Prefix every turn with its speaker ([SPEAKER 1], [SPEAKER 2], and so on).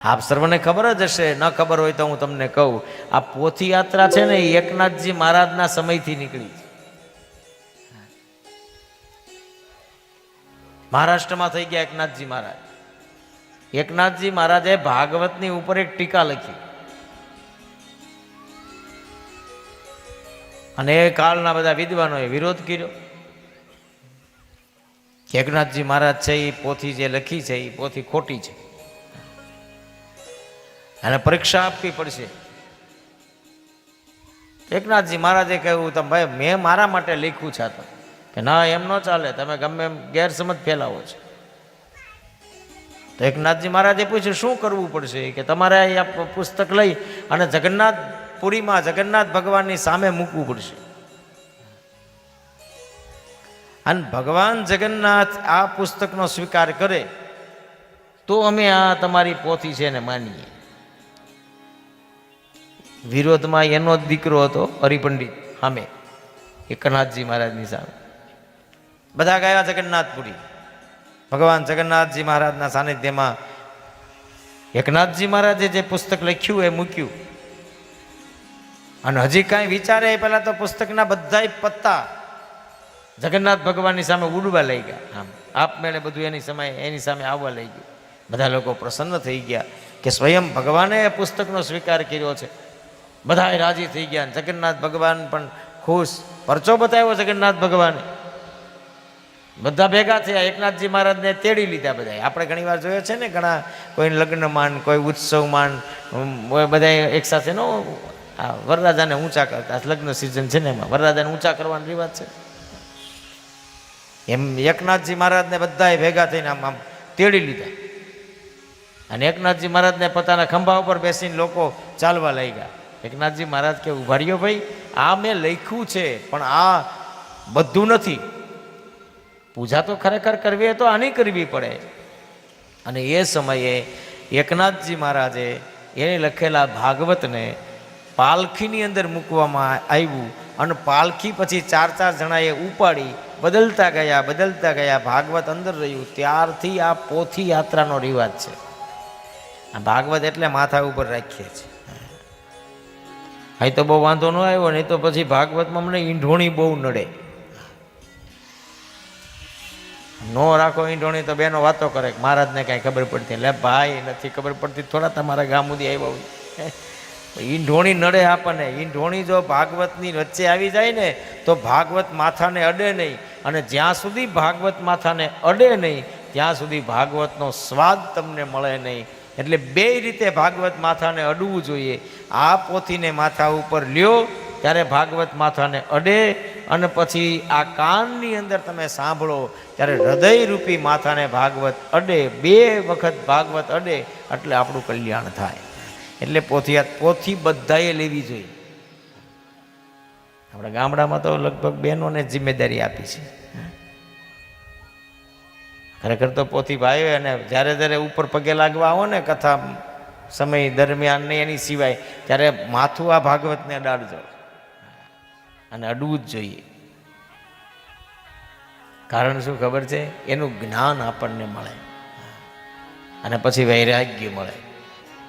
[SPEAKER 1] આપ સર્વને ખબર જ હશે, ન ખબર હોય તો હું તમને કહું, આ પોથી યાત્રા છે ને એ એકનાથજી મહારાજના સમયથી નીકળી છે. મહારાષ્ટ્રમાં થઈ ગયા એકનાથજી મહારાજ. એકનાથજી મહારાજે ભાગવતની ઉપર એક ટીકા લખી અને એ કાળના બધા વિદ્વાનોએ વિરોધ કર્યો. એકનાથજી મહારાજ છે એ પોથી જે લખી છે એ પોથી ખોટી છે અને પરીક્ષા આપવી પડશે. એકનાથજી મહારાજે કહ્યું, તમે ભાઈ મેં મારા માટે લખ્યું છે તો કે ના, એમ ન ચાલે, તમે ગમે એમ ગેરસમજ ફેલાવો છો. તો એકનાથજી મહારાજે પૂછ્યું શું કરવું પડશે? કે તમારે આ પુસ્તક લઈ અને જગન્નાથપુરીમાં જગન્નાથ ભગવાનની સામે મૂકવું પડશે અને ભગવાન જગન્નાથ આ પુસ્તકનો સ્વીકાર કરે તો અમે આ તમારી પોથી છે ને માનીએ. વિરોધમાં એનો જ દીકરો હતો હરિપંડિત સામે, એકનાથજી મહારાજની સામે. બધા ગયા જગન્નાથપુરી. ભગવાન જગન્નાથજી મહારાજના સાનિધ્યમાં એકનાથજી મહારાજે જે પુસ્તક લખ્યું એ મૂક્યું અને હજી કાંઈ વિચારે પહેલા તો પુસ્તકના બધા પત્તા જગન્નાથ ભગવાનની સામે ઉડવા લઈ ગયા. આમ આપમેળે બધું એની સામે આવવા લઈ ગયું. બધા લોકો પ્રસન્ન થઈ ગયા કે સ્વયં ભગવાને એ પુસ્તકનો સ્વીકાર કર્યો છે. બધા રાજી થઈ ગયા. જગન્નાથ ભગવાન પણ ખુશ. પરચો બતાવ્યો જગન્નાથ ભગવાને. બધા ભેગા થયા, એકનાથજી મહારાજને તેડી લીધા. બધા આપણે ઘણી વાર જોઈએ છે ને, ઘણા કોઈ લગ્નમાં કોઈ ઉત્સવમાં બધા એક સાથે નો વરરાજાને ઊંચા કરતા, લગ્ન સિઝન છે ને એમાં વરરાજાને ઊંચા કરવાનો રિવાજ છે. એમ એકનાથજી મહારાજને બધાએ ભેગા થઈને આમ તેડી લીધા અને એકનાથજી મહારાજને પોતાના ખંભા ઉપર બેસીને લોકો ચાલવા લઈ ગયા. એકનાથજી મહારાજ કે ઉભા રહ્યો ભાઈ, આ મેં લખ્યું છે પણ આ બધું નથી. પૂજા તો ખરેખર કરવી હોય તો આની કરવી પડે. અને એ સમયે એકનાથજી મહારાજે એને લખેલા ભાગવતને પાલખીની અંદર મૂકવામાં આવ્યું અને પાલખી પછી 4 જણાએ ઉપાડી બદલતા ગયા. ભાગવત અંદર રહ્યું. ત્યારથી આ પોથી યાત્રાનો રિવાજ છે. આ ભાગવત એટલે માથા ઉપર રાખીએ છીએ. અહીં તો બહુ વાંધો ન આવ્યો, નહીં તો પછી ભાગવતમાં મને ઈંઢોણી બહુ નડે. નો રાખો ઈંઢોણી તો બેનો વાતો કરે, મહારાજને કાંઈ ખબર પડતી. એટલે ભાઈ નથી ખબર પડતી, થોડા તમારા ગામ સુધી આવ્યા હોય. ઈંઢોણી નડે આપણને. ઈંઢોણી જો ભાગવતની વચ્ચે આવી જાય ને તો ભાગવત માથાને અડે નહીં, અને જ્યાં સુધી ભાગવત માથાને અડે નહીં ત્યાં સુધી ભાગવતનો સ્વાદ તમને મળે નહીં. એટલે બે રીતે ભાગવત માથાને અડવું જોઈએ. આ પોથીને માથા ઉપર લ્યો ત્યારે ભાગવત માથાને અડે, અને પછી આ કાનની અંદર તમે સાંભળો ત્યારે હૃદયરૂપી માથાને ભાગવત અડે. 2 વખત ભાગવત અડે એટલે આપણું કલ્યાણ થાય. એટલે પોથી બધાએ લેવી જોઈએ. આપણા ગામડામાં તો લગભગ બહેનોને જિમ્મેદારી આપી છે. ખરેખર તો પોથી ભાઈઓ, અને જ્યારે ઉપર પગે લાગવા આવો ને કથા સમય દરમિયાન ને એની સિવાય, ત્યારે માથું આ ભાગવતને અડાડજો અને અડવું જ જોઈએ. કારણ શું ખબર છે? એનું જ્ઞાન આપણને મળે અને પછી વૈરાગ્ય મળે.